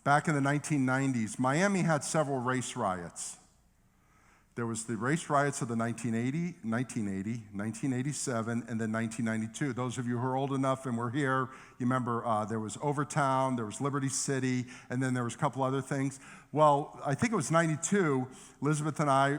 Back in the 1990s, Miami had several race riots. There was the race riots of the 1980, 1987, and then 1992. Those of you who are old enough and were here, you remember there was Overtown, there was Liberty City, and then there was a couple other things. Well, I think it was 92. Elizabeth and I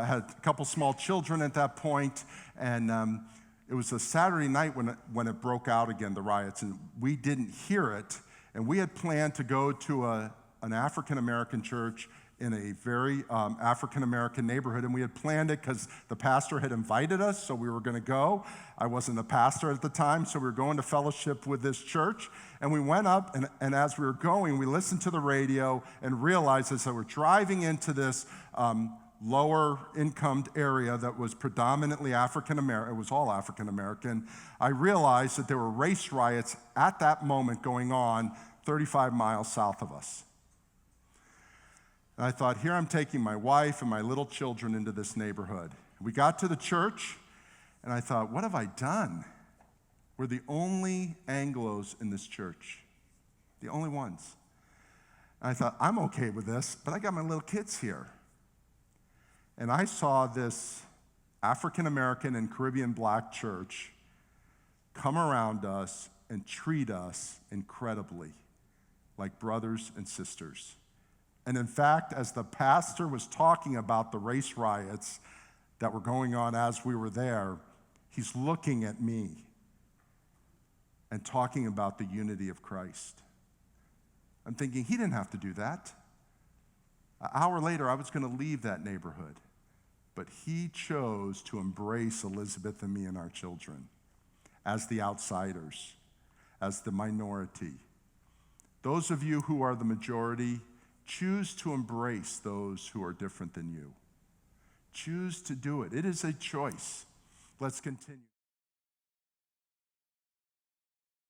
had a couple small children at that point, and it was a Saturday night when it broke out again, the riots, and we didn't hear it. And we had planned to go to an African-American church in a very African-American neighborhood, and we had planned it because the pastor had invited us, so we were going to go. I wasn't a pastor at the time, so we were going to fellowship with this church, and we went up, and as we were going, we listened to the radio and realized as we were driving into this lower-income area that was predominantly African-American, it was all African-American, I realized that there were race riots at that moment going on 35 miles south of us. And I thought, here I'm taking my wife and my little children into this neighborhood. We got to the church, and I thought, what have I done? We're the only Anglos in this church, the only ones. And I thought, I'm okay with this, but I got my little kids here. And I saw this African-American and Caribbean black church come around us and treat us incredibly, like brothers and sisters. And in fact, as the pastor was talking about the race riots that were going on as we were there, he's looking at me and talking about the unity of Christ. I'm thinking, he didn't have to do that. An hour later, I was going to leave that neighborhood. But he chose to embrace Elizabeth and me and our children as the outsiders, as the minority. Those of you who are the majority, choose to embrace those who are different than you. Choose to do it. It is a choice. Let's continue.